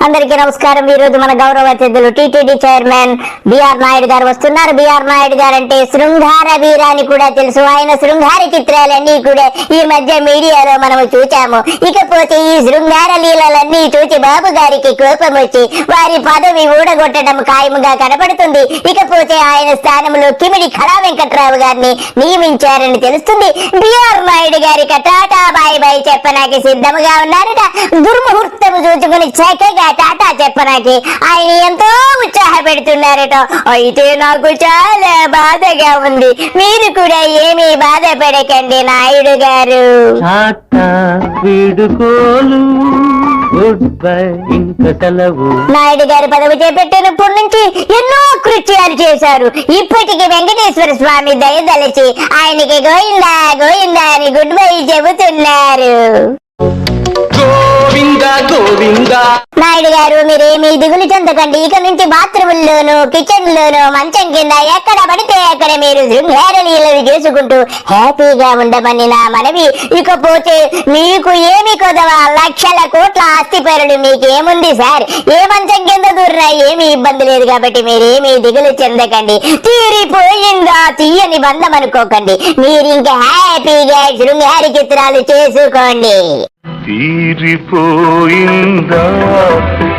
అందరికీ నమస్కారం. ఈ రోజు మన గౌరవ అతిథులు టీటీడీ చైర్మన్ బిఆర్ నాయుడు గారు వస్తున్నారు. బిఆర్ నాయుడు గారు అంటే శృంగార వీర అని కూడా తెలుసు. ఆయన శృంగార చిత్రాలన్నీ కూడా ఈ మధ్య మీడియాలో మనము చూచాము. ఇకపోతే ఈ శృంగార లీలలన్నీ చూసి బాబు గారికి కోపం వచ్చి వారి పదవి ఊడగొట్టడం ఖాయముగా కనపడుతుంది. ఇకపోతే ఆయన స్థానంలో కిమిడి కళా వెంకట్రావు గారిని నియమించారని తెలుస్తుంది. బిఆర్ నాయుడు గారికి టాటా బాయ్ బాయ్ చెప్పడానికి సిద్ధముగా ఉన్నారట. దుర్ముహూర్తము చూసుకుని చక్కగా టాటా చెప్పడానికి ఆయన ఎంతో ఉత్సాహ పెడుతున్నారట. అయితే నాకు చాలా బాధగా ఉంది. మీరు కూడా ఏమీ బాధపడకండి నాయుడు గారు. నాయుడు గారు పదవి చేపట్టినప్పటి నుంచి ఎన్నో కృత్యాలు చేశారు. ఇప్పటికి వెంకటేశ్వర స్వామి దయదలిచి ఆయనకి గోయిందా గోయిందా అని గుడ్ బై చెబుతున్నారు. నాయుడు గారు మీరేమీ దిగులు చెందకండి. ఇక నుంచి బాత్రూముల్లోనూ కిచెన్ లోను మంచం కింద ఎక్కడ పడితే అక్కడ మీరు శృంగార లీలలు చేసుకుంటూ హ్యాపీగా ఉండమని నా మనవి. ఇకపోతే మీకు ఏమి కొదవ లక్షల కోట్ల ఆస్తిపరులు మీకేముంది సార్? ఏ మంచం కింద దూరినా ఏమీ ఇబ్బంది లేదు కాబట్టి మీరేమీ దిగులు చెందకండి. తీరిపోయిందా తీయని బంధం అనుకోకండి. మీరు ఇంకా హ్యాపీగా శృంగార చిత్రాలు చేసుకోండి. తీరిపోయిందా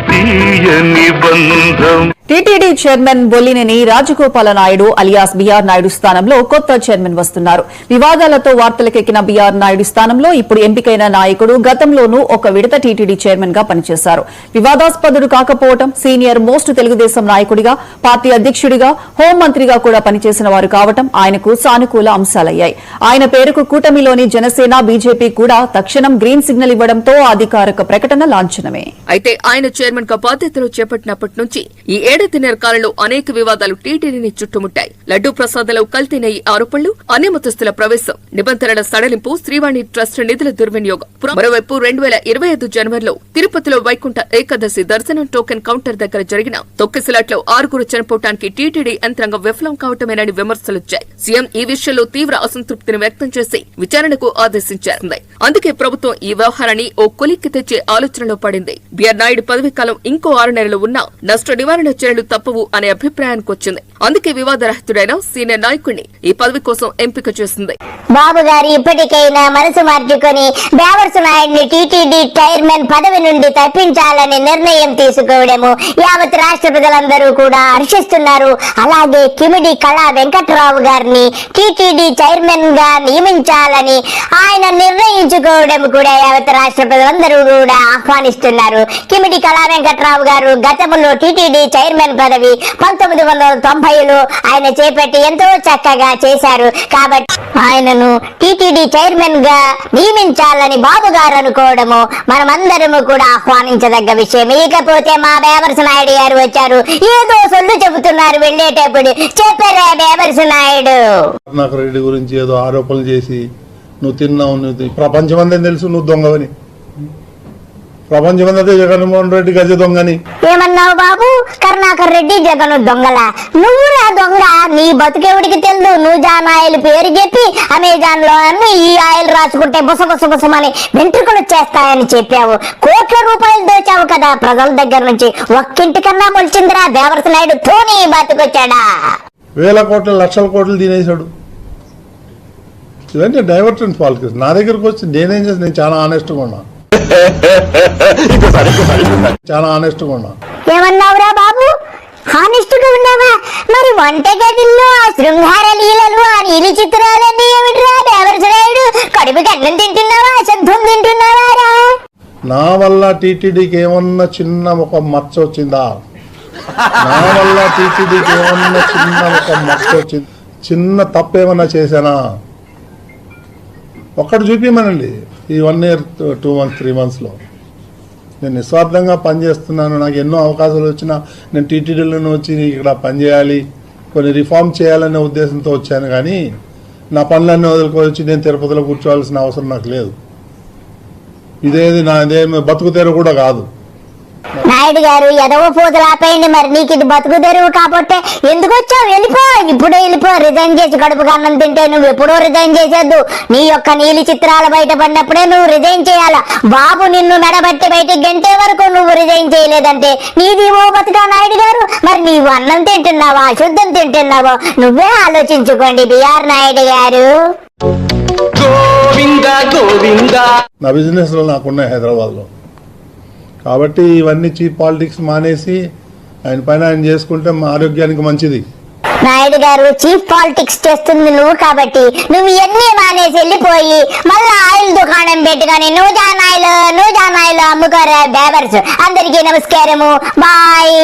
తీయని బంధం. టీటీడీ చైర్మన్ బొల్లినేని రాజగోపాల నాయుడు అలియాస్ బిఆర్ నాయుడు స్థానంలో కొత్త చైర్మన్ వస్తున్నారు. వివాదాలతో వార్తలకెక్కిన బిఆర్ నాయుడు స్థానంలో ఇప్పుడు ఎంపికైన నాయకుడు గతంలోనూ ఒక విడత టీటీడీ చైర్మన్ గా పనిచేశారు. వివాదాస్పదుడు కాకపోవడం, సీనియర్ మోస్ట్ తెలుగుదేశం నాయకుడిగా, పార్టీ అధ్యక్షుడిగా, హోంమంత్రిగా కూడా పనిచేసిన వారు కావడం ఆయనకు సానుకూల అంశాలయ్యాయి. ఆయన పేరుకు కూటమిలోని జనసేన, బీజేపీ కూడా తక్షణం గ్రీన్ సిగ్నల్ ఇవ్వడంతో అధికారిక ప్రకటన లాంఛనమే. అయితే ఆయన చైర్మన్ గా బాధ్యతలు చేపట్టినప్పటి నుంచి ఈ ఏడాదిన్నర కాలంలో అనేక వివాదాలు టీటీడీని చుట్టుముట్టాయి. లడ్డూ ప్రసాదాలు కల్తీ నెయ్యి ఆరోపణలు, అన్యమతస్తుల ప్రవేశం, నిబంధనల సడలింపు, శ్రీవాణి ట్రస్ట్ నిధుల దుర్వినియోగం. మరోవైపు 2025 జనవరిలో తిరుపతిలో వైకుంఠ ఏకాదశి దర్శనం టోకెన్ కౌంటర్ దగ్గర జరిగిన తొక్కిసలాట్లో 6 చనిపోవటానికి టీటీడీ యంత్రాంగం విఫలం కావటమేనని విమర్శలొచ్చాయి. సీఎం ఈ విషయంలో తీవ్ర అసంతృప్తిని వ్యక్తం చేసి విచారణకు ఆదేశించారు. అందుకే ప్రభుత్వం ఈ వ్యవహారాన్ని ఓ కొలిక్కి తెచ్చే ఆలోచనలో పడింది. బిఆర్ నాయుడు పదవీ కాలం ఇంకో 6 నెలలు ఉన్నా నష్ట నివారణ చర్యలు తప్పవు అనే అభిప్రాయానికి వచ్చింది. అందుకే వివాదరహితుడైన సీనియర్ నాయకుడిని ఈ పదవి కోసం ఎంపిక చేసింది. బాబు గారు ఇప్పటికైనా మనసు మార్చుకొని బేవర్సు నాయుడిని టీటీడీ చైర్మన్ పదవి నుండి తప్పించాలని నిర్ణయం తీసుకోవడము యావత్ రాష్ట్ర ప్రజలందరూ కూడా హర్షిస్తున్నారు. అలాగే కిమిడి కళా వెంకట్రావు గారిని టీటీడీ చైర్మన్ గా నియమించాలని ఆయన నిర్ణయించుకోవడం కూడా యావత్ రాష్ట్ర ప్రజలందరూ కూడా ఆహ్వానిస్తున్నారు. కిమిడి కళా వెంకట్రావు గారు గతంలో టీటీడీ చైర్మన్ పదవి 1990లో ఆయన చేపట్టి ఎంతో చక్కగా చేశారు. కాబట్టి ఆయనను టీటీడీ చైర్మన్ గా నియమించాలని బాబు గారు అనుకోవడము మనమందరము కూడా ఆహ్వానించదగ్గ విషయం. ఇకపోతే మా బేవర్సు నాయుడు గారు వచ్చారు. ఏదో సొల్లు చెబుతున్నారు వెళ్ళేటప్పుడు. చెప్పారా బేవర్సు నాయుడు? రెడ్డి గురించి ఏదో ఆరోపణలు చేసి నువ్వు తిన్నావు, నువ్వు ప్రపంచమంతా తెలుసు నువ్వు దొంగవని. ప్రపంచమంతా జగన్మోహన్ రెడ్డి గజ దొంగని ఏమన్నావు బాబు? కరుణాకర్ రెడ్డి జగన్ దొంగల? నువ్వురా దొంగ. నీ బతుకెవడికి తెలుదు? నువ్వు జాన్ ఆయిల్ పేరు చెప్పి అమెజాన్ లో అన్ని ఈ ఆయిల్ రాసుకుంటే బుసబుసబుసమని వెంట్రుకలు వచ్చేస్తాయని చెప్పావు. కోట్ల రూపాయలు దోచావు కదా ప్రజల దగ్గర నుంచి. ఒక్కింటికన్నా మొలిచిందిరా బేవర్సు నాయుడు. తోని బతుకొచ్చాడా? వేల కోట్ల లక్షల కోట్లు తినేశాడు. ఇవన్నీ డైవర్షన్ పాలిటిక్స్. నా దగ్గరకు వచ్చి నేనేం చేసి నేను చాలా ఆనెస్ట్గా ఉన్నా. ఏమన్నావురా బాబు? హానెస్ట్ గా ఉన్నావా? మరి వంటగదిలో ఆ శృంగార లీలలు, ఆ నీలి చిత్రాలన్నీ ఏమిట్రా బేవర్సు నాయుడు? కడుపుకి అన్నం తింటున్నావా, అశుద్ధం తింటున్నావారా? నా వల్ల టీటీడీకి ఏమన్నా చిన్న ఒక మచ్చ వచ్చిందా? నా వల్ల టీటీడీకి ఏమన్నా చిన్న ఒక మచ్చ వచ్చింది? చిన్న తప్పు ఏమన్నా చేశానా? ఒక్కటి చూపించమనండి. ఈ 1 year 2 months 3 monthsలో నేను నిస్వార్థంగా పనిచేస్తున్నాను. నాకు ఎన్నో అవకాశాలు వచ్చినా నేను టీటీడీలోనే వచ్చి ఇక్కడ పనిచేయాలి, కొన్ని రిఫార్మ్ చేయాలనే ఉద్దేశంతో వచ్చాను. కానీ నా పనులన్నీ వదులుకొచ్చి నేను తిరుపతిలో కూర్చోవాల్సిన అవసరం నాకు లేదు. ఇదేమి బతుకు తెర కూడా కాదు. నాయుడు గారు ఎదవ పూతలు ఆపేయండి. మరి నీకు ఇది బతుకు తెరువు కాబట్టి ఎందుకు వచ్చావు? వెళ్ళిపో, ఇప్పుడే వెళ్ళిపో. రిజైన్ చేసి కడుపుకు అన్నం తింటే నువ్వు ఎప్పుడో రిజైన్ చేసేద్దు. నీ యొక్క నీలి చిత్రాలు బయటపడినప్పుడే నువ్వు రిజైన్ చేయాలా. బాబు నిన్ను మెడబట్టి బయటికి గంటే వరకు నువ్వు రిజైన్ చేయలేదంటే నీది ఓ బతుకా నాయుడు గారు. మరి నీవు అన్నం తింటున్నావా, అశుద్ధం తింటున్నావో నువ్వే ఆలోచించుకోండి బిఆర్ నాయుడు గారు. నా బిజినెస్లో నాకున్నాయి హైదరాబాద్లో. కాబట్టి ఇవన్నీ చీప్ పాలిటిక్స్ మానేసి ఆయన పైన ఆయన చేసుకుంటే మా ఆరోగ్యానికి మంచిది. నాయుడు గారు చీఫ్ పాలిటిక్స్ చేస్తుంది నువ్వు కాబట్టి నువ్వు ఎన్ని మానేసి వెళ్ళిపోయి మళ్ళీ ఆయిల్ దుకాణం పెట్టుకొని నూజాన్ ఆయిల్ అమ్ముకోరా బేవర్స్. అందరికీ నమస్కారము, బాయ్.